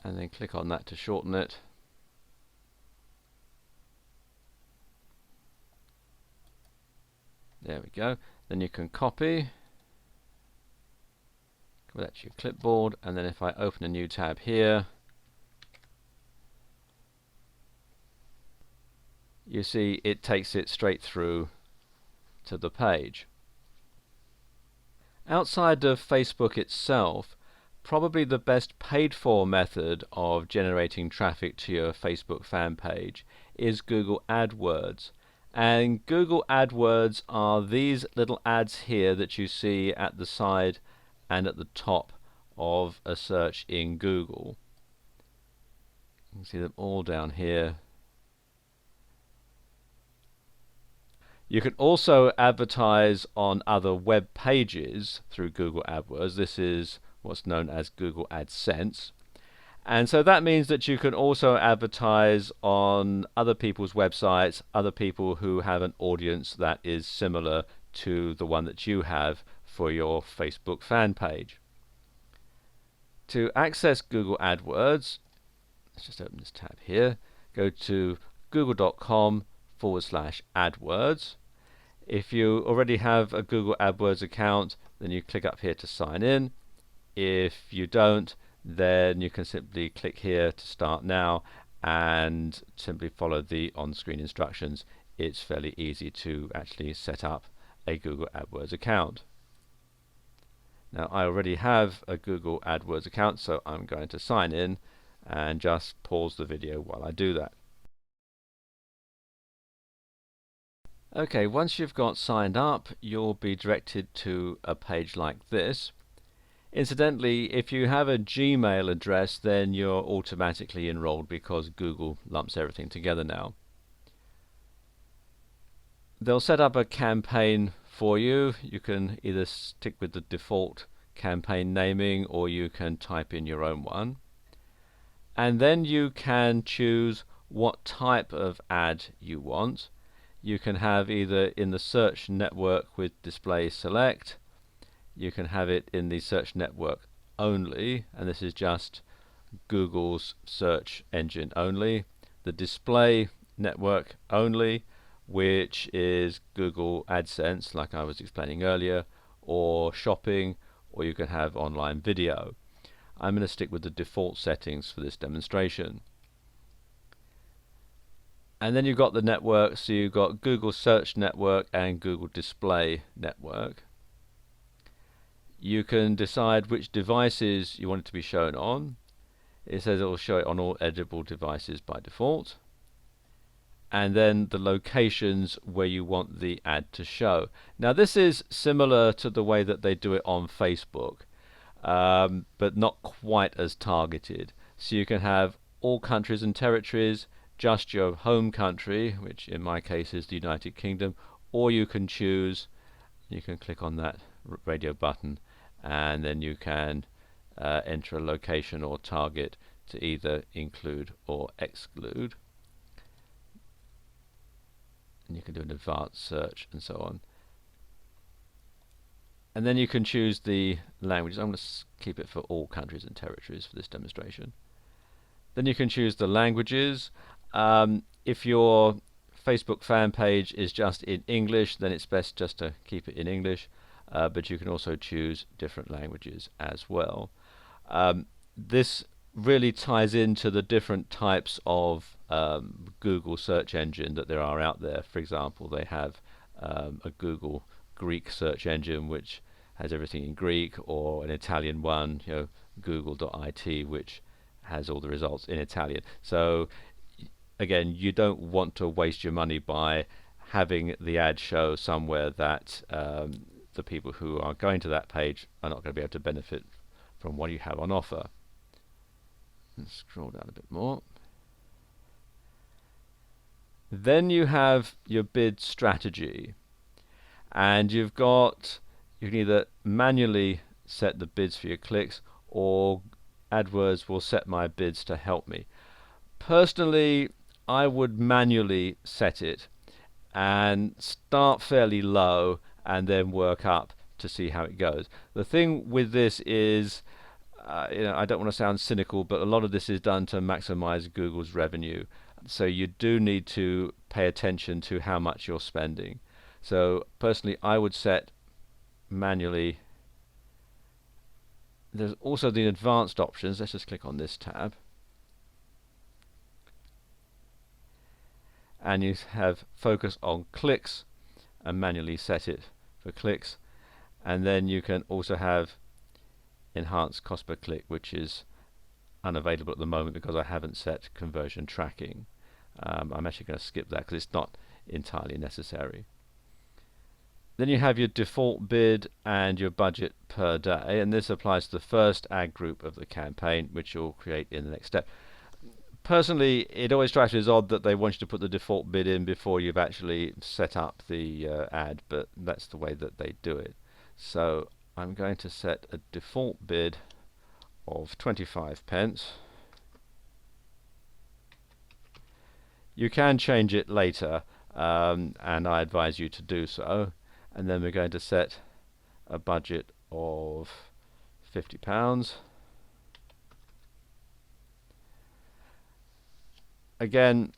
and then click on that to shorten it. There we go. Then you can copy, go back to your clipboard, and then if I open a new tab here, you see it takes it straight through to the page. Outside of Facebook itself, probably the best paid for method of generating traffic to your Facebook fan page is Google AdWords. And Google AdWords are these little ads here that you see at the side and at the top of a search in Google. You can see them all down here. You can also advertise on other web pages through Google AdWords. This is what's known as Google AdSense. And so that means that you can also advertise on other people's websites, other people who have an audience that is similar to the one that you have for your Facebook fan page. To access Google AdWords, let's just open this tab here, go to google.com/AdWords. If you already have a Google AdWords account, then you click up here to sign in. If you don't, then you can simply click here to start now and simply follow the on-screen instructions. It's fairly easy to actually set up a Google AdWords account. Now I already have a Google AdWords account, so I'm going to sign in and just pause the video while I do that. Okay, once you've got signed up, you'll be directed to a page like this. Incidentally, if you have a Gmail address, then you're automatically enrolled because Google lumps everything together now. They'll set up a campaign for you. You can either stick with the default campaign naming or you can type in your own one. And then you can choose what type of ad you want. You can have either in the search network with display select, you can have it in the search network only, and this is just Google's search engine only, the display network only, which is Google AdSense like I was explaining earlier, or shopping, or you can have online video. I'm going to stick with the default settings for this demonstration. And then you've got the network, so you've got Google Search Network and Google Display Network. You can decide which devices you want it to be shown on. It says it will show it on all edible devices by default. And then the locations where you want the ad to show. Now this is similar to the way that they do it on Facebook, but not quite as targeted. So you can have all countries and territories, just your home country, which in my case is the United Kingdom, or you can choose, you can click on that radio button, and then you can enter a location or target to either include or exclude. And you can do an advanced search and so on. And then you can choose the languages. I'm going to keep it for all countries and territories for this demonstration. Then you can choose the languages. If your Facebook fan page is just in English, then it's best just to keep it in English, but you can also choose different languages as well. This really ties into the different types of Google search engine that there are out there. For example, they have a Google Greek search engine which has everything in Greek, or an Italian one, google.it, which has all the results in Italian. So again, you don't want to waste your money by having the ad show somewhere that the people who are going to that page are not going to be able to benefit from what you have on offer. Let's scroll down a bit more. Then you have your bid strategy, and you can either manually set the bids for your clicks, or AdWords will set my bids to help me. Personally, I would manually set it and start fairly low and then work up to see how it goes. The thing with this is, I don't want to sound cynical, but a lot of this is done to maximize Google's revenue. So you do need to pay attention to how much you're spending. So personally, I would set manually. There's also the advanced options. Let's just click on this tab. And you have focus on clicks and manually set it for clicks. And then you can also have enhanced cost per click, which is unavailable at the moment because I haven't set conversion tracking. I'm actually going to skip that because it's not entirely necessary. Then you have your default bid and your budget per day, and this applies to the first ad group of the campaign, which you'll create in the next step. Personally, it always strikes me as odd that they want you to put the default bid in before you've actually set up the ad, but that's the way that they do it. So I'm going to set a default bid of 25 pence. You can change it later, and I advise you to do so. And then we're going to set a budget of £50. Again,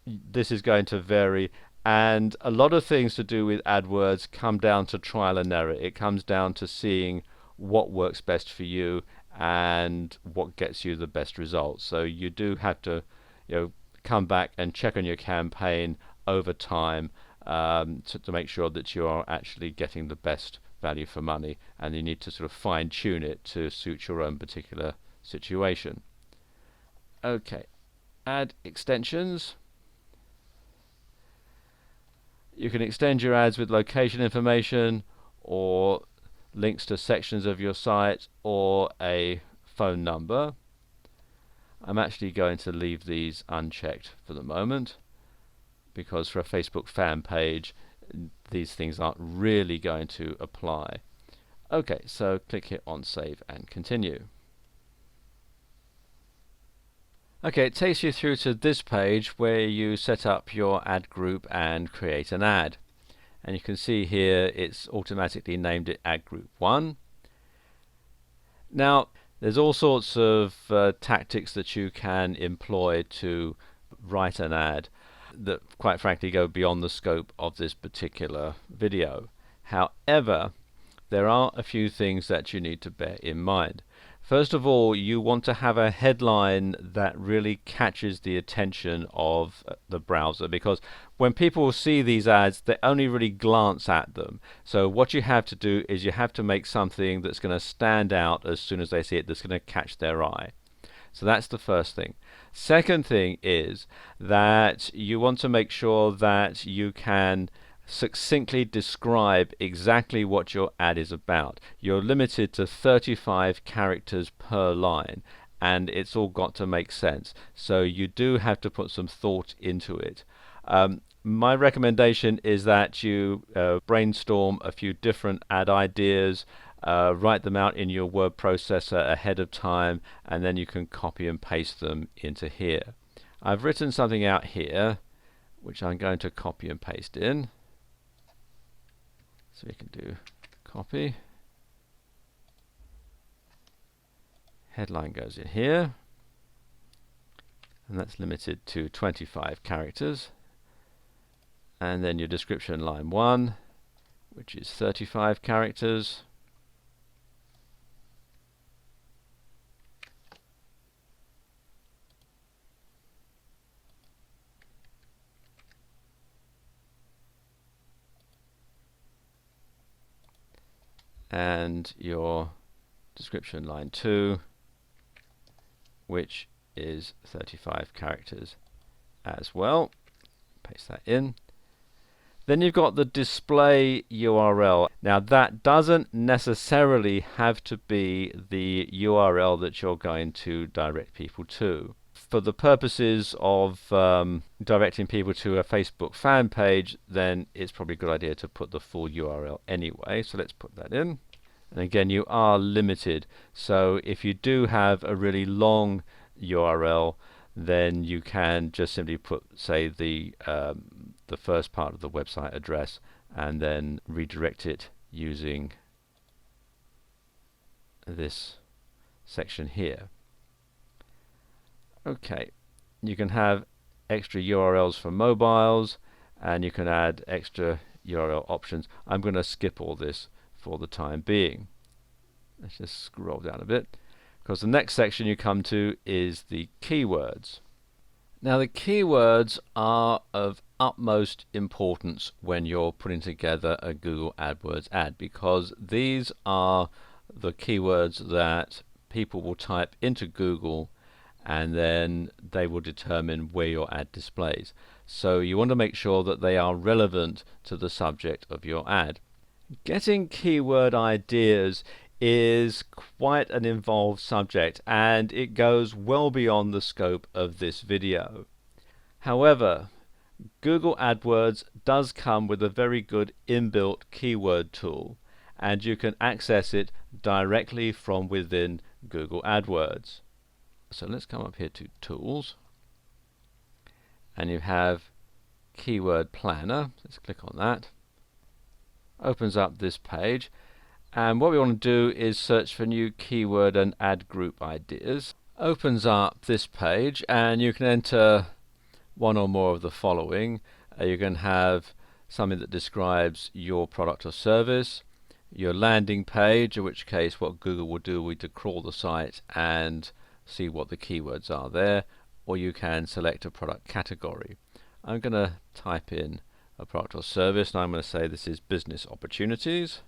this is going to vary, and a lot of things to do with AdWords come down to trial and error. It comes down to seeing what works best for you and what gets you the best results. So you do have to, come back and check on your campaign over time to make sure that you are actually getting the best value for money, and you need to sort of fine tune it to suit your own particular situation. Okay, ad extensions. You can extend your ads with location information or links to sections of your site or a phone number. I'm actually going to leave these unchecked for the moment, because for a Facebook fan page these things aren't really going to apply. Okay, so click here on Save and Continue. Okay, it takes you through to this page where you set up your ad group and create an ad. And you can see here it's automatically named it Ad Group 1. Now, there's all sorts of tactics that you can employ to write an ad that quite frankly go beyond the scope of this particular video. However, there are a few things that you need to bear in mind. First of all, you want to have a headline that really catches the attention of the browser, because when people see these ads, they only really glance at them. So what you have to do is you have to make something that's going to stand out as soon as they see it, that's going to catch their eye. So that's the first thing. Second thing is that you want to make sure that you can succinctly describe exactly what your ad is about. You're limited to 35 characters per line, and it's all got to make sense. So you do have to put some thought into it. My recommendation is that you brainstorm a few different ad ideas, write them out in your word processor ahead of time, and then you can copy and paste them into here. I've written something out here which I'm going to copy and paste in. So we can do copy, headline goes in here, and that's limited to 25 characters, and then your description line 1, which is 35 characters, and your description line 2, which is 35 characters as well. Paste that in. Then you've got the display URL. Now that doesn't necessarily have to be the URL that you're going to direct people to. For the purposes of directing people to a Facebook fan page, then it's probably a good idea to put the full URL anyway. So let's put that in. And again, you are limited. So if you do have a really long URL, then you can just simply put, say, the first part of the website address and then redirect it using this section here. Okay, you can have extra URLs for mobiles, and you can add extra URL options. I'm going to skip all this for the time being. Let's just scroll down a bit, because the next section you come to is the keywords. Now the keywords are of utmost importance when you're putting together a Google AdWords ad, because these are the keywords that people will type into Google, and then they will determine where your ad displays. So you want to make sure that they are relevant to the subject of your ad. Getting keyword ideas is quite an involved subject, and it goes well beyond the scope of this video. However, Google AdWords does come with a very good inbuilt keyword tool, and you can access it directly from within Google AdWords. So let's come up here to Tools, and you have Keyword Planner. Let's click on that. Opens up this page, and what we want to do is search for new keyword and ad group ideas. Opens up this page, and you can enter one or more of the following. You can have something that describes your product or service, your landing page, in which case what Google will do will be to crawl the site and see what the keywords are there, or you can select a product category. I'm going to type in a product or service, and I'm going to say this is business opportunities.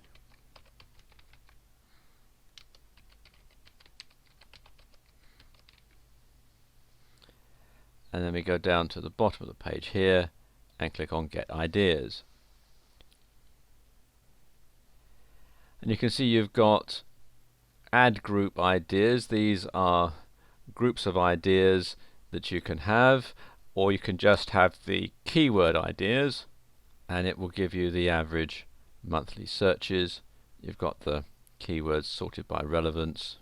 And then we go down to the bottom of the page here and click on Get Ideas. And you can see you've got ad group ideas. These are groups of ideas that you can have, or you can just have the keyword ideas, and it will give you the average monthly searches. You've got the keywords sorted by relevance,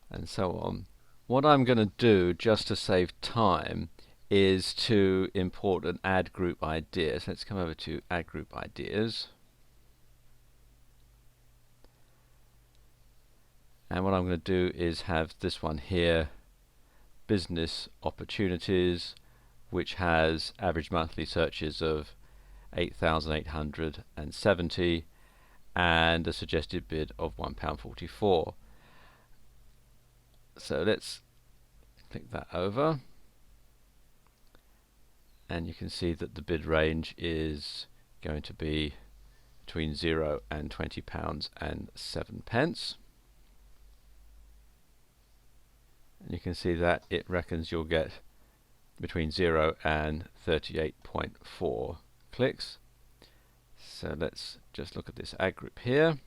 and so on. What I'm going to do, just to save time, is to import an ad group idea. So let's come over to ad group ideas. And what I'm going to do is have this one here, business opportunities, which has average monthly searches of 8,870, and a suggested bid of £1.44. So let's click that over, and you can see that the bid range is going to be between £0 and £20 and 7 pence. And you can see that it reckons you'll get between 0 and 38.4 clicks. So let's just look at this ad group here.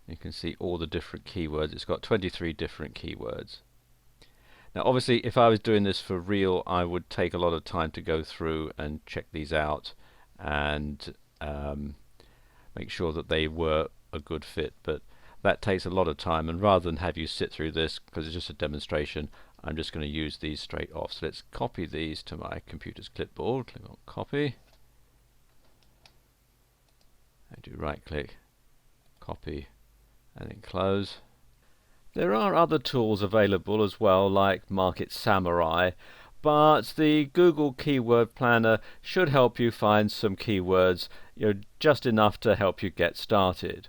You can see all the different keywords. It's got 23 different keywords. Now obviously if I was doing this for real, I would take a lot of time to go through and check these out and make sure that they were a good fit, but that takes a lot of time, and rather than have you sit through this because it's just a demonstration, I'm just going to use these straight off. So let's copy these to my computer's clipboard. Click on copy, and do right click, copy, and then close. There are other tools available as well, like Market Samurai, but the Google Keyword Planner should help you find some keywords, just enough to help you get started.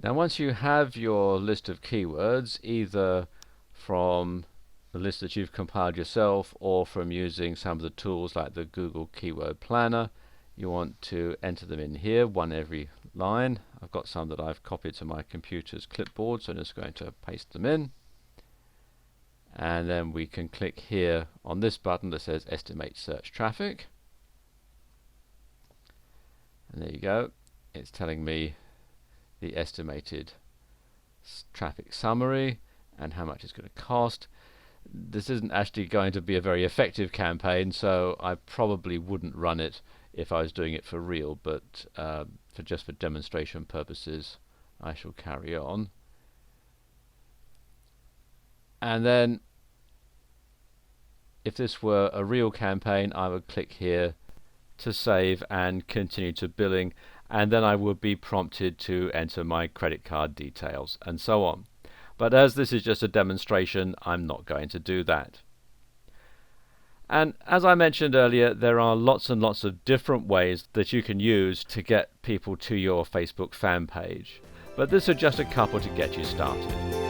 Now once you have your list of keywords, either from the list that you've compiled yourself or from using some of the tools like the Google Keyword Planner, you want to enter them in here, one every line. I've got some that I've copied to my computer's clipboard, so I'm just going to paste them in. And then we can click here on this button that says Estimate Search Traffic. And there you go. It's telling me the estimated traffic summary and how much it's going to cost. This isn't actually going to be a very effective campaign, so I probably wouldn't run it if I was doing it for real, but just for demonstration purposes I shall carry on. And then if this were a real campaign, I would click here to save and continue to billing, and then I would be prompted to enter my credit card details and so on. But as this is just a demonstration, I'm not going to do that. And as I mentioned earlier, there are lots and lots of different ways that you can use to get people to your Facebook fan page. But this is just a couple to get you started.